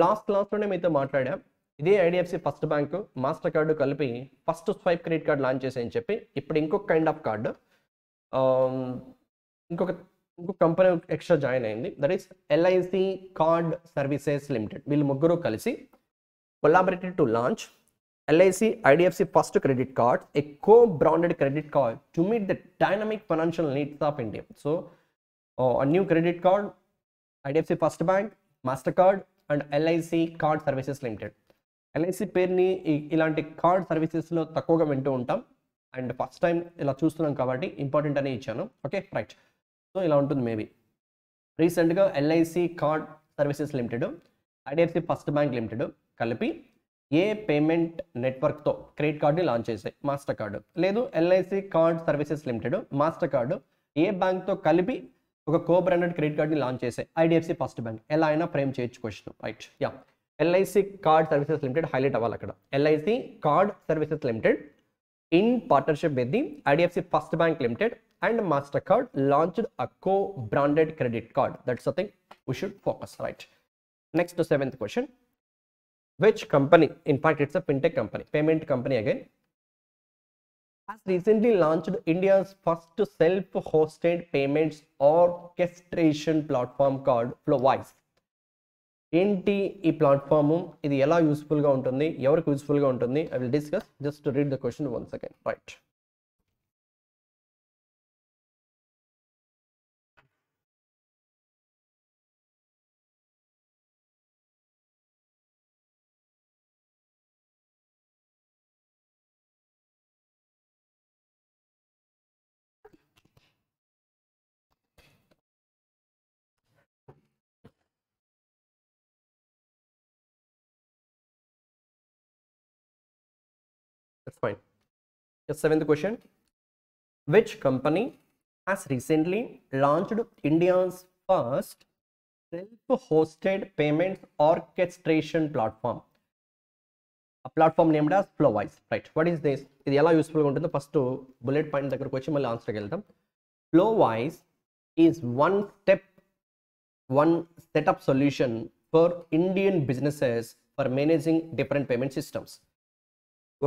Last క్లాస్లోనే మీతో మాట్లాడాం. ఇదే IDFC first bank Mastercard కలిపి first swipe credit card launch చేసాయని చెప్పి. ఇప్పుడు ఇంకొక కైండ్ ఆఫ్ కార్డు, ఇంకొక కంపెనీ ఎక్స్ట్రా జాయిన్ అయింది. That is LIC card services limited. వీళ్ళు ముగ్గురు కలిసి collaborated to launch LIC IDFC first credit card, a co-branded credit card to meet the dynamic financial needs of India. So, a new credit card, IDFC First Bank, MasterCard and LIC Card Services Limited. LIC పేరుని ఇలాంటి card సర్వీసెస్లో తక్కువగా వింటూ ఉంటాం. And first time ఇలా చూస్తున్నాం కాబట్టి important అనే ఇచ్చాను. Okay, right. సో ఇలా ఉంటుంది. మేబీ రీసెంట్గా LIC card services limited, IDFC first bank limited కలిపి ఏ పేమెంట్ నెట్వర్క్తో క్రెడిట్ కార్డ్ని లాంచ్ చేసాయి? Mastercard. లేదు, LIC card services limited, Mastercard ఏ బ్యాంక్తో కలిపి ఒక కో బ్రాండెడ్ క్రెడిట్ కార్డ్ని లాంచ్ చేసాయి? IDFC first bank. ఎలా అయినా ఫ్రేమ్ చేయొచ్చు question. Right, yeah. LIC card services limited highlight అవ్వాలి అక్కడ. LIC card services limited in partnership with the IDFC first bank limited and master card launched a co branded credit card. That's the thing we should focus. Right, next to 7th question. Which company, in fact it's a fintech company, payment company again, has recently launched India's first self-hosted payments orchestration platform called Flowise? ఏంటి ఈ platform? ఇది ఎలా యూస్ఫుల్గా ఉంటుంది? ఎవరికి యూస్ఫుల్గా ఉంటుంది? I will discuss. Just to read the question once again. Right, that's fine. Yes, 7th question. Which company has recently launched India's first self-hosted payments orchestration platform? A platform named as Flowise. Right, what is this? ఇది ఎలా యూస్ఫుల్గా ఉంటుందో first bullet point దగ్గరకు వచ్చి మళ్ళీ ఆన్సర్కి వెళ్తాం. Flowise is one setup solution for Indian businesses for managing different payment systems.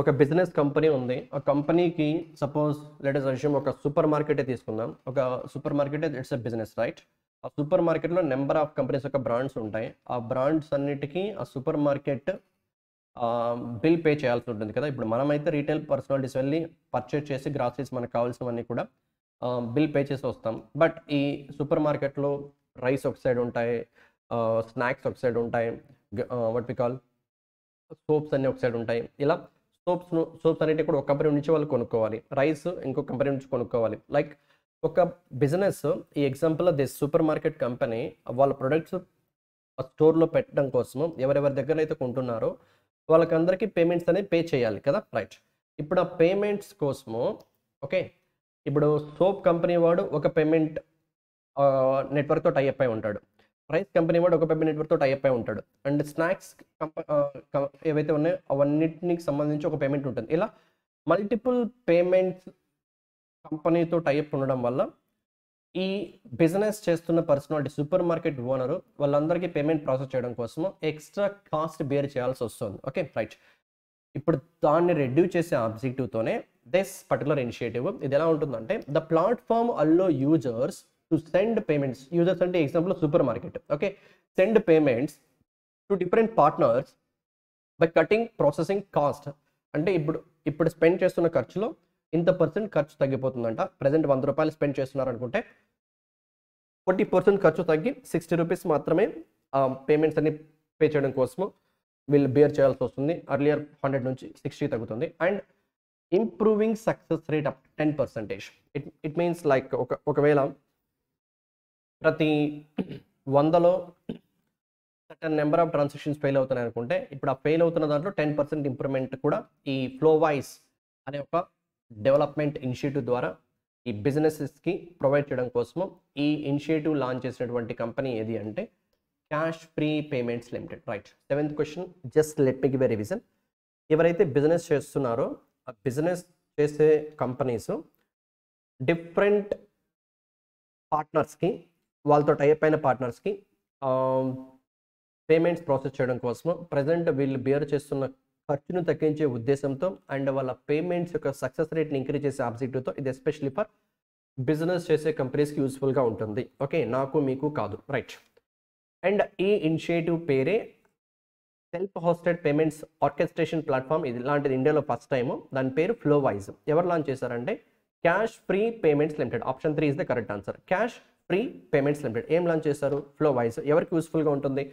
ఒక business company ఉంది. ఆ కంపెనీకి సపోజ్ లెట్ us assume ఒక సూపర్ మార్కెటే తీసుకుందాం. ఒక super market it's a business. Right, ఆ సూపర్ మార్కెట్లో నెంబర్ ఆఫ్ కంపెనీస్ యొక్క బ్రాండ్స్ ఉంటాయి. ఆ బ్రాండ్స్ అన్నిటికీ ఆ సూపర్ మార్కెట్ బిల్ పే చేయాల్సి ఉంటుంది కదా. ఇప్పుడు మనమైతే రీటైల్ పర్సనాలిటీస్ వెళ్ళి పర్చేస్ చేసి గ్రాసరీస్ మనకు కావాల్సినవన్నీ కూడా బిల్ పే చేసి వస్తాం. బట్ ఈ సూపర్ మార్కెట్లో రైస్ ఒక సైడ్ ఉంటాయి, స్నాక్స్ ఒక సైడ్ ఉంటాయి, వాట్ వి కాల్ సోప్స్ అన్నీ ఒక సైడ్ ఉంటాయి. ఇలా సోప్స్ అనేవి కూడా ఒక కంపెనీ నుంచి వాళ్ళు కొనుక్కోవాలి, రైస్ ఇంకో కంపెనీ నుంచి కొనుక్కోవాలి. లైక్ ఒక బిజినెస్, ఈ example this super market company వాళ్ళ ప్రొడక్ట్స్ స్టోర్లో పెట్టడం కోసము ఎవరెవరి దగ్గర అయితే కొంటున్నారో వాళ్ళకందరికీ పేమెంట్స్ అనేవి పే చేయాలి కదా. రైట్, ఇప్పుడు ఆ పేమెంట్స్ కోసము ఓకే, ఇప్పుడు సోప్ కంపెనీ వాడు ఒక పేమెంట్ నెట్వర్క్తో టైఅప్ అయి ఉంటాడు, రైస్ కంపెనీ వాడు ఒక పేమెంట్ నెట్వర్క్తో టైఅప్ అయి ఉంటాడు, అండ్ స్నాక్స్ ఏవైతే ఉన్నాయో అవన్నిటికి సంబంధించి ఒక పేమెంట్ ఉంటుంది. ఇలా మల్టిపుల్ పేమెంట్స్ కంపెనీతో టైఅప్ ఉండడం వల్ల ఈ బిజినెస్ చేస్తున్న పర్సనాలిటీ సూపర్ మార్కెట్ ఓనరు వాళ్ళందరికీ పేమెంట్ ప్రాసెస్ చేయడం కోసము ఎక్స్ట్రా కాస్ట్ బేర్ చేయాల్సి వస్తుంది. Okay, right. ఇప్పుడు దాన్ని రెడ్యూస్ చేసే ఆబ్జెక్టివ్తోనే దిస్ పర్టికులర్ ఇనిషియేటివ్. ఇది ఎలా ఉంటుందంటే the platform allow users to send payments. Users అంటే example super market. Okay, send payments to different partners by cutting processing cost. అంటే ఇప్పుడు స్పెండ్ చేస్తున్న ఖర్చులో ఇంత పర్సెంట్ ఖర్చు తగ్గిపోతుందంట. ప్రజెంట్ 100 రూపాయలు స్పెండ్ చేస్తున్నారు అనుకుంటే 40% ఖర్చు తగ్గి 60 రూపీస్ మాత్రమే పేమెంట్స్ అన్ని పే చేయడం కోసము వీళ్ళు బేర్ చేయాల్సి వస్తుంది. అర్లియర్ 100 నుంచి 60 తగ్గుతుంది. And improving success rate up 10%. It means like ఒకవేళ ప్రతి 100లో certain number of transactions fail అవుతున్నాయి అనుకుంటే, ఇప్పుడు ఆ ఫెయిల్ అవుతున్న దాంట్లో 10% ఇంప్రూవ్మెంట్ కూడా ఈ ఫ్లోవైస్ అనే ఒక డెవలప్మెంట్ ఇనిషియేటివ్ ద్వారా ఈ బిజినెసెస్కి ప్రొవైడ్ చేయడం కోసము ఈ ఇనిషియేటివ్ లాంచ్ చేసినటువంటి కంపెనీ ఏది అంటే cash free payments limited. Right. 7th question, just let me give a revision. ఎవరైతే బిజినెస్ చేస్తున్నారో ఆ బిజినెస్ చేసే కంపెనీస్ డిఫరెంట్ పార్ట్నర్స్కి, వాళ్ళతో టైప్ అయిన పార్ట్నర్స్కి పేమెంట్స్ ప్రాసెస్ చేయడం కోసము ప్రజెంట్ వీళ్ళు బేర్ చేస్తున్న ఖర్చును తగ్గించే ఉద్దేశంతో అండ్ వాళ్ళ పేమెంట్స్ యొక్క సక్సెస్ రేట్ని ఇంక్రీజ్ చేసే ఆబ్జెక్టివ్తో ఇది ఎస్పెషల్లీ ఫర్ బిజినెస్ చేసే కంపెనీస్కి యూస్ఫుల్గా ఉంటుంది. ఓకే, నాకు మీకు కాదు. రైట్. అండ్ ఈ ఇనిషియేటివ్ పేరే self hosted payments orchestration platform. ఇది ఇలాంటిది ఇండియాలో ఫస్ట్ టైము. దాని పేరు ఫ్లోవైజ్. ఎవరు లాంచ్ చేశారంటే Cashfree payments limited. Option 3 is the correct answer. Cashfree payments limited. ఏం లాంచ్ చేశారు? ఫ్లోవైజ్. ఎవరికి యూస్ఫుల్గా ఉంటుంది?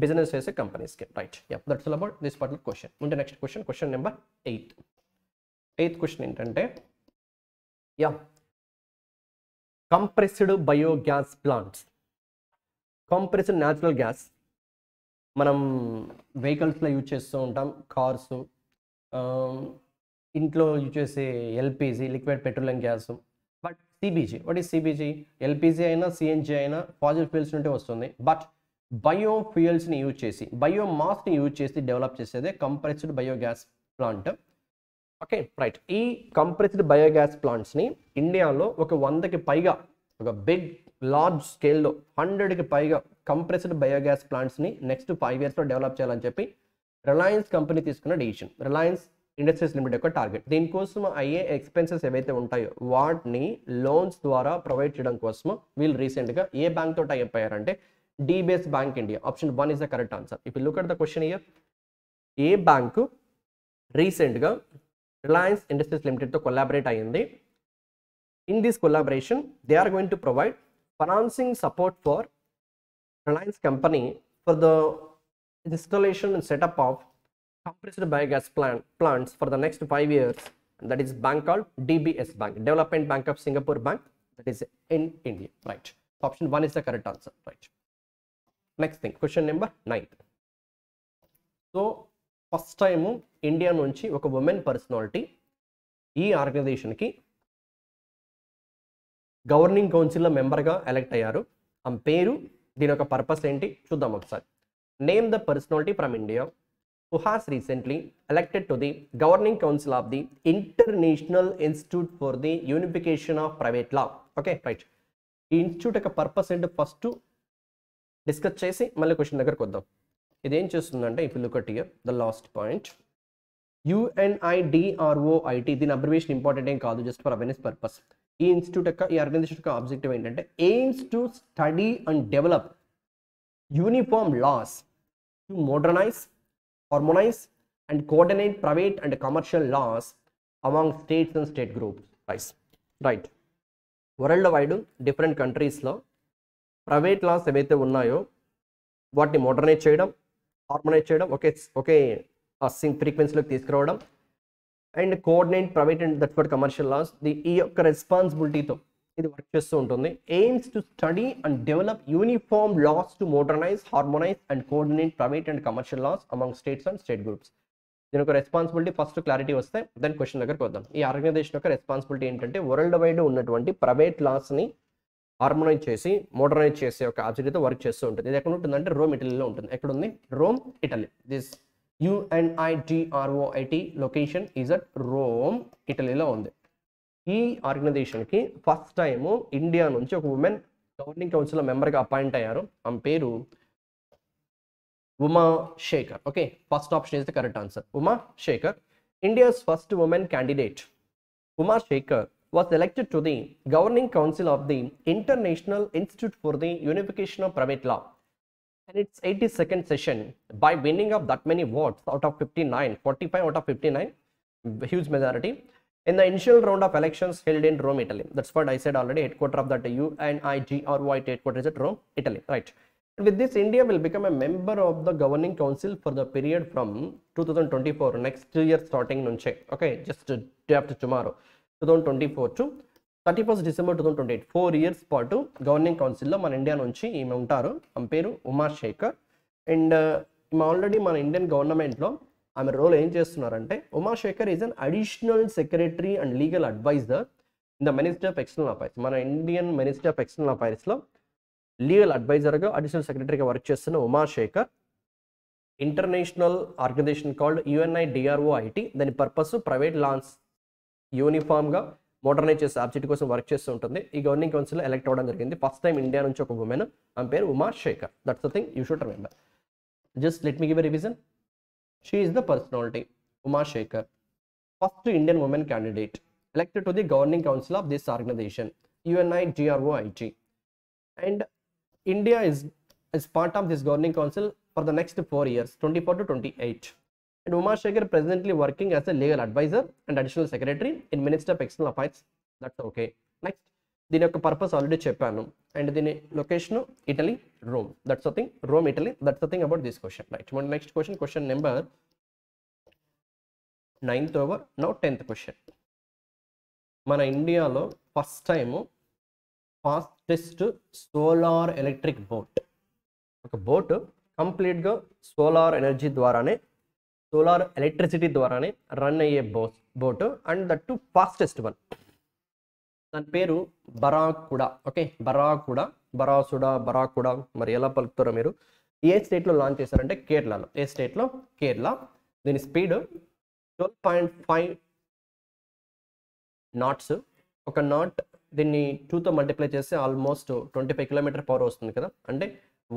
బిజినెస్ చేసే కంపెనీస్కి. Right. That's all about this particular question. ఉంటే next question, question number 8. 8th question ఏంటంటే compressed biogas plants. Compressed natural gas మనం వెహికల్స్లో యూజ్ చేస్తూ ఉంటాం, కార్స్, ఇంట్లో యూజ్ చేసే LPG liquid petroleum gas. But CBG, what is CBG? LPG అయినా CNG అయినా ఫాజిల్ ఫ్యూయల్స్ నుండి వస్తుంది. బట్ బయోఫ్యూయల్స్ని యూజ్ చేసి, బయోమాస్ని యూజ్ చేసి డెవలప్ చేసేదే compressed biogas plant. Okay, right. ఈ కంప్రెస్డ్ బయోగ్యాస్ ప్లాంట్స్ని ఇండియాలో ఒక 100కి పైగా, ఒక బిగ్ లార్జ్ స్కేల్లో 100కి పైగా కంప్రెస్డ్ బయోగ్యాస్ ప్లాంట్స్ని నెక్స్ట్ 5 yearsలో డెవలప్ చేయాలని చెప్పి రిలయన్స్ కంపెనీ తీసుకున్న డిసిషన్. రిలయన్స్ ఇండస్ట్రీస్ లిమిటెడ్ యొక్క టార్గెట్. దీనికోసం అయ్యే ఎక్స్పెన్సెస్ ఏవైతే ఉంటాయో వాటిని లోన్స్ ద్వారా ప్రొవైడ్ చేయడం కోసము వీళ్ళు రీసెంట్గా ఏ బ్యాంక్తో టైప్ అయ్యారంటే DBS Bank India. Option 1 is the correct answer. If you look at the question here, ఏ బ్యాంకు రీసెంట్గా రిలయన్స్ ఇండస్ట్రీస్ లిమిటెడ్తో కొలాబరేట్ అయ్యింది. In this collaboration they are going to provide financing support for Reliance company for the installation and setup of compressed biogas plants for the next 5 years. And that is bank called DBS Bank, Development Bank of Singapore Bank, that is in India. Right. Option 1 is the correct answer. Right. Next thing, question number 9. So first time India నుంచి ఒక women personality ఈ ఆర్గనైజేషన్కి governing కౌన్సిల్లో మెంబర్గా elect అయ్యారు. ఆ పేరు, దీని యొక్క పర్పస్ ఏంటి చూద్దాం ఒకసారి. Name the personality from India who has recently elected to the governing council of the International Institute for the Unification of Private Law. Okay, right. ఈ ఇన్స్టిట్యూట్ యొక్క పర్పస్ ఏంటో ఫస్ట్ డిస్కస్ చేసి మళ్ళీ క్వశ్చన్ దగ్గరకు వద్దాం. ఇదేం చేస్తుందంటే, if you look at here the last point, UNIDROIT, దీని అబ్రివేషన్ ఇంపార్టెంట్ ఏం కాదు, జస్ట్ ఫర్ అవేర్నెస్ పర్పస్. ఈ ఇన్స్టిట్యూట్ యొక్క, ఈ ఆర్గనైజేషన్ యొక్క ఆబ్జెక్టివ్ ఏంటంటే aims to study and develop uniform laws to modernise, harmonize and coordinate private and commercial laws among states and state groups. Right. World wide different కంట్రీస్లో private loss ఏవైతే ఉన్నాయో వాటిని modernise చేయడం, హార్మనైజ్ చేయడం, ఒకే ఫ్రీక్వెన్సీలోకి తీసుకురావడం, and coordinate private and that for commercial laws. ఈ యొక్క రెస్పాన్సిబిలిటీతో ఇది వర్క్ చేస్తూ ఉంటుంది. Aims to study and develop uniform laws to modernise, harmonise and coordinate private and commercial laws among states and state groups. దీని యొక్క రెస్పాన్సిబిలిటీ ఫస్ట్ క్లారిటీ వస్తే then question దగ్గరకు వద్దాం. ఈ ఆర్గనైజేషన్ యొక్క రెస్పాన్సిబిలిటీ ఏంటంటే వరల్డ్ వైడ్ ఉన్నటువంటి ప్రైవేట్ లాస్ని హార్మోనైజ్ చేసి మోడర్నైజ్ చేసే ఒక ఆబ్జెక్టివ్తో వర్క్ చేస్తూ ఉంటుంది. ఇది ఎక్కడ ఉంటుందంటే రోమ్, ఇటలీలో ఉంటుంది. ఎక్కడ ఉంది? Rome, Italy. This UNIDROIT location is at Rome, ఇటలీలో ఉంది. ఈ ఆర్గనైజేషన్కి ఫస్ట్ టైము ఇండియా నుంచి ఒక ఉమెన్ గవర్నింగ్ కౌన్సిల్లో మెంబర్గా అపాయింట్ అయ్యారు. ఆమె పేరు Uma Shekhar. Okay, first option is the correct answer. Uma Shekhar, India's first women candidate. Uma Shekhar was elected to the governing council of the International Institute for the Unification of Private Law and its 82nd session by winning of that many votes out of 59, 45 out of 59, huge majority. In the initial round of elections held in Rome, Italy. That's what I said already. Headquarter of that UNIGRY headquarters at Rome, Italy. Right. With this, India will become a member of the governing council for the period from 2024, next year starting nunche. Okay, just day after tomorrow, 2024 to 31st December 2028. 4 years పాటు governing కౌన్సిల్లో మన India నుంచి ఈమె ఉంటారు. ఆమె పేరు Umasekhar. And ఈమె already మన ఇండియన్ గవర్నమెంట్లో ఆమె రోల్ ఏం చేస్తున్నారంటే, Umasekhar is an additional secretary and legal adviser in the ministry of external affairs. మన ఇండియన్ మినిస్ట్రీ ఆఫ్ ఎక్స్టర్నల్ అఫైర్స్లో లీగల్ అడ్వైజర్గా, అడిషనల్ సెక్రటరీగా వర్క్ చేస్తున్న Umasekhar international organisation called UNIDROIT. దాని పర్పస్ ప్రైవేట్ లాన్స్ యూనిఫామ్గా మోడర్నైజ్ చేసే ఆబ్జెక్ట్ కోసం వర్క్ చేస్తూ ఉంటుంది. ఈ గవర్నింగ్ కౌన్సిల్లో ఎలక్ట్ అవ్వడం జరిగింది. ఫస్ట్ టైం ఇండియా నుంచి ఒక ఉమెన్, ఆమె పేరు Umashekar. That's the thing you should remember. Just let me give a revision. She is the personality Umashekar, first Indian women candidate elected to the governing council of this organization UNIDROIT, and India is part of this governing council for the next 4 years, 24 to 28. And Umashekhar presently working as a legal advisor and additional secretary in Ministry of External Affairs. That's okay. Next, దీని యొక్క purpose already చెప్పాను. And దీని location Italy, Rome. That's the thing. Rome, Italy. That's the thing about this question. Right. Next question, question number 9th over. Now 10th question. మన ఇండియాలో first time fastest solar electric boat, ఒక boat కంప్లీట్గా solar energy ద్వారానే, solar electricity ద్వారానే run అయ్యే boat, and that to fastest one. దాని పేరు బరాకుడా. Okay, బరాకుడా మరి ఎలా పలుకుతారో మీరు. ఏ స్టేట్లో లాంచ్ చేశారంటే కేరళలో. ఏ స్టేట్లో? కేరళ. దీని స్పీడ్ 12.5 నాట్స్. ఒక నాట్ దీన్ని 2తో మల్టిప్లై చేస్తే ఆల్మోస్ట్ 25 km/h వస్తుంది కదా. అంటే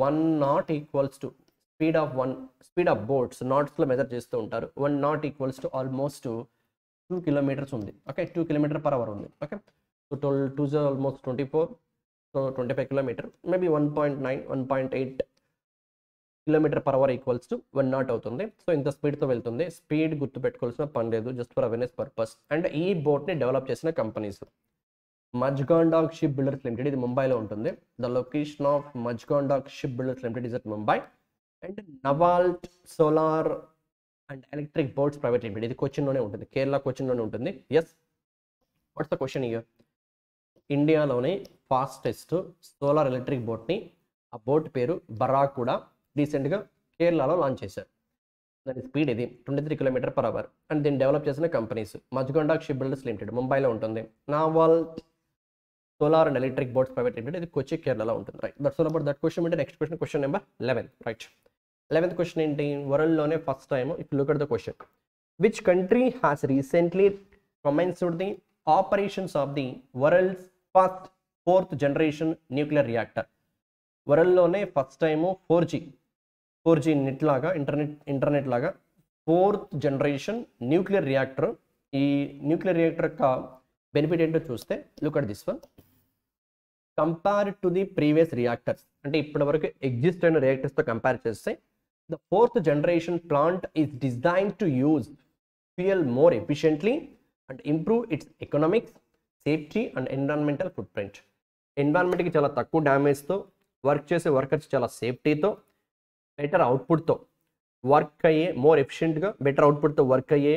1 knot equals to speed of boats నాట్స్లో మెజర్ చేస్తూ ఉంటారు. 1 knot equals to almost 2 km ఉంది. ఓకే, 2 km/h ఉంది. Okay, so 2 almost 24, so 25 km, maybe 1.9, 1.8 km/h equals to 1 knot అవుతుంది. సో ఇంత స్పీడ్తో వెళ్తుంది. స్పీడ్ గుర్తుపెట్టుకోవాల్సిన పని లేదు, just for awareness purpose. And ఈ బోట్ని డెవలప్ చేసిన companies Mazagon Dock ship builders limited, ఇది ముంబైలో ఉంటుంది. The location of మజ్గాండాక్ ship builders limited is at Mumbai. And Navalt solar and electric boats private limited, ఇది కొచ్చిన్లోనే ఉంటుంది, కేరళ కొచ్చిన్లోనే ఉంటుంది. Yes, what's the question here? ఇండియాలోనే ఫాస్టెస్ట్ సోలార్ ఎలక్ట్రిక్ బోట్ని, ఆ బోట్ పేరు బరాకుడా, రీసెంట్గా కేరళలో లాంచ్ చేశారు. దాని స్పీడ్ ఇది 23 km/h. అండ్ దీన్ని డెవలప్ చేసిన companies Mazagon Dock ship builders limited ముంబైలో ఉంటుంది. Navalt solar and electric boats private limited, ఇది కొచ్చి కేరళలో ఉంటుంది. Right, that's all about that question. అంటే next question, question number 11. Right, 11th question ఏంటి? వరల్డ్లోనే first time, if look at the question, which country has recently commenced the operations of the world's first 4th generation nuclear reactor. వరల్డ్లోనే first time 4G net లాగా, internet లాగా 4th generation nuclear reactor. ఈ nuclear reactor యొక్క benefit ఏంటో చూస్తే, look at this one. Compare to the previous reactors, అంటే ఇప్పటి వరకు ఎగ్జిస్ట్ అయిన రియాక్టర్స్తో కంపేర్ చేస్తే, the 4th generation plant is designed to use fuel more efficiently and improve its economics, safety and environmental footprint. ఎన్విరాన్మెంట్కి చాలా తక్కువ డ్యామేజ్తో, వర్క్ చేసే వర్కర్స్ చాలా సేఫ్టీతో, బెటర్ అవుట్పుట్తో వర్క్ అయ్యే, మోర్ ఎఫిషియెంట్గా బెటర్ అవుట్పుట్తో వర్క్ అయ్యే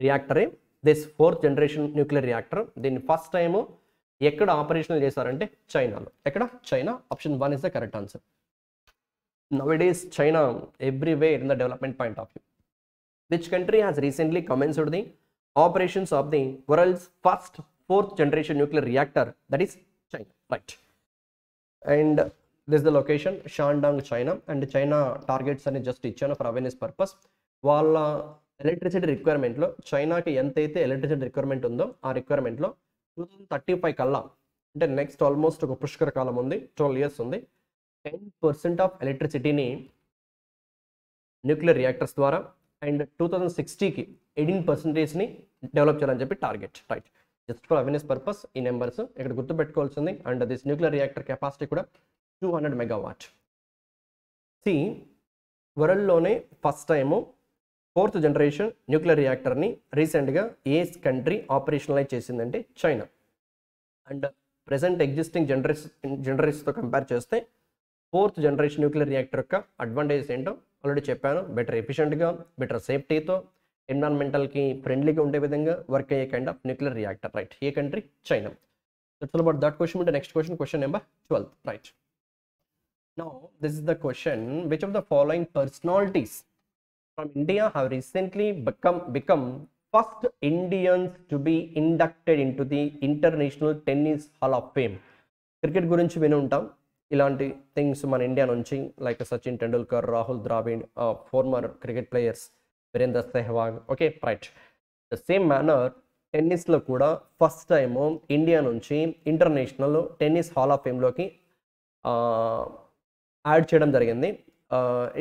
రియాక్టరే this 4th generation nuclear reactor. దీన్ని ఫస్ట్ టైము ఎక్కడ ఆపరేషనల్ చేశారంటే చైనాలో. ఎక్కడ? China. Option 1 is the correct answer. Nowadays China everywhere in the development point of view. Which country has recently commenced the operations of the world's first 4th generation nuclear reactor, that is China. Right, and this is the location, Shandong, China. And China targets అని just ఇచ్చాను for awareness purpose. వాళ్ళ electricity రిక్వైర్మెంట్లో చైనాకి ఎంతైతే electricity requirement ఉందో ఆ రిక్వైర్మెంట్లో 2035 కల్లా, అంటే next almost ఒక పుష్కర కాలం ఉంది, 12 years ఉంది, 10% ఆఫ్ ఎలక్ట్రిసిటీని న్యూక్లియర్ రియాక్టర్స్ ద్వారా, అండ్ 2060కి 18%ని డెవలప్ చేయాలని చెప్పి target. Right, just for awareness purpose ఈ నెంబర్స్ ఇక్కడ గుర్తుపెట్టుకోవాల్సింది. And this nuclear reactor capacity కూడా 200 MW. వరల్డ్లోనే first time fourth generation nuclear రియాక్టర్ని రీసెంట్గా ఏ కంట్రీ ఆపరేషనలైజ్ చేసిందంటే చైనా. అండ్ ప్రెసెంట్ ఎగ్జిస్టింగ్ జనరేషన్తో కంపేర్ చేస్తే ఫోర్త్ జనరేషన్ న్యూక్లియర్ రియాక్టర్ యొక్క అడ్వాంటేజెస్ ఏంటో ఆల్రెడీ చెప్పాను. బెటర్ ఎఫిషియెంట్గా, బెటర్ సేఫ్టీతో, ఎన్విరాన్మెంటల్కి ఫ్రెండ్లీగా ఉండే విధంగా వర్క్ అయ్యే kind of nuclear reactor, right. ఏ country? China. That's all about that question. అంటే next question, question number 12, right. Now, this is the question. Which of the following personalities from India have recently become first Indians to be inducted into the International Tennis Hall of Fame? Cricket గురించి విని ఉంటాం. ఇలాంటి things మన India నుంచి like Sachin Tendulkar, Rahul Dravid, former cricket players, Virender Sehwag. Okay, right. The same manner టెన్నిస్లో కూడా first time India నుంచి international tennis hall of ఫేమ్లోకి యాడ్ చేయడం జరిగింది.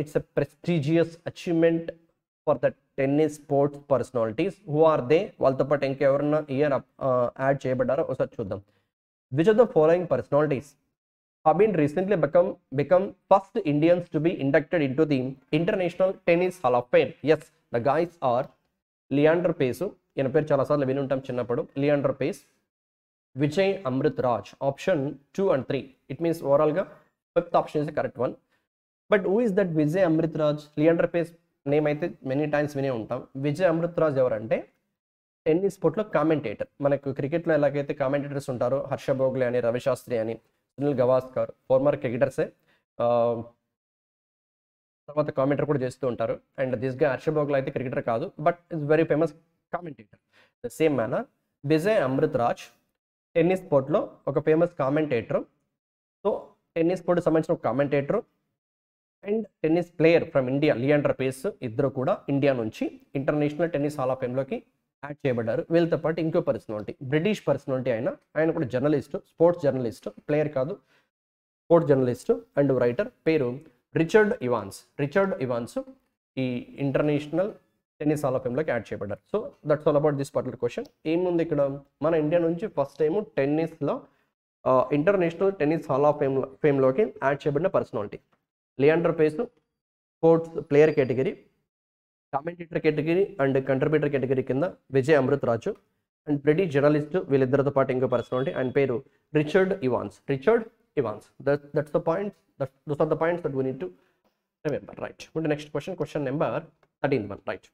It's a prestigious achievement for the tennis sports personalities. Who are they? వాళ్ళతో పాటు ఇంకెవరన్నా ఇయర్ యాడ్ చేయబడ్డారో ఒకసారి చూద్దాం. Which of the following personalities have been recently become first Indians to be inducted into the International Tennis Hall of Fame? Yes, the guys are Leander Paes. ఈయన పేరు చాలాసార్లు విని ఉంటాం చిన్నప్పుడు. Leander Paes, Vijay Amritraj. Option 2 and 3. It means ఓవరాల్గా fifth option is the correct one. But who is that Vijay Amritraj? Leander Paes name అయితే many times వినే ఉంటాం. విజయ్ అమృత్ రాజ్ ఎవరంటే టెన్నిస్ స్పోర్ట్లో కామెంటేటర్. మనకు క్రికెట్లో ఎలాగైతే కామెంటేటర్స్ ఉంటారో, హర్ష భోగ్లే అని, రవి శాస్త్రి అని, సునీల్ గవాస్కర్, ఫార్మర్ క్రికెటర్సే తర్వాత కామెంటర్ కూడా చేస్తూ ఉంటారు. అండ్ దిస్ గా హర్ష భోగ్లే అయితే క్రికెటర్ కాదు, but it's very famous commentator. The same manner Vijay Amritraj tennis స్పోర్ట్లో ఒక ఫేమస్ కామెంటేటర్. సో టెన్నిస్ స్పోర్ట్కి సంబంధించిన ఒక commentator and tennis player from India Leander Paes, ఇద్దరు కూడా ఇండియా నుంచి ఇంటర్నేషనల్ టెన్నిస్ హాల్ ఆఫ్ ఫేమ్లోకి యాడ్ చేయబడ్డారు. వీళ్ళతో పాటు ఇంకో పర్సనాలిటీ, బ్రిటిష్ పర్సనాలిటీ. ఆయన కూడా జర్నలిస్టు, స్పోర్ట్స్ జర్నలిస్టు, ప్లేయర్ కాదు, స్పోర్ట్స్ జర్నలిస్టు అండ్ రైటర్. పేరు రిచర్డ్ ఇవాన్స్. రిచర్డ్ ఇవాన్స్ ఈ ఇంటర్నేషనల్ టెన్నిస్ హాల్ ఆఫ్ ఫేమ్లోకి యాడ్ చేయబడ్డారు. So that's all about this particular question. ఏముంది ఇక్కడ? మన ఇండియా నుంచి ఫస్ట్ టైము టెన్నిస్లో ఇంటర్నేషనల్ టెన్నిస్ హాల్ ఆఫ్ ఫేమ్లోకి యాడ్ చేయబడిన personality Leander Paes, sports player category, commentator category and contributor category కింద Vijay Amrit Raju, and British journalist. వీళ్ళిద్దరితో పాటు ఇంకో పర్సనాలిటీ, ఆయన పేరు Richard Evans. Richard Evans. That's the points. Those are the points that we need to remember, right? Next question, question number 13, right?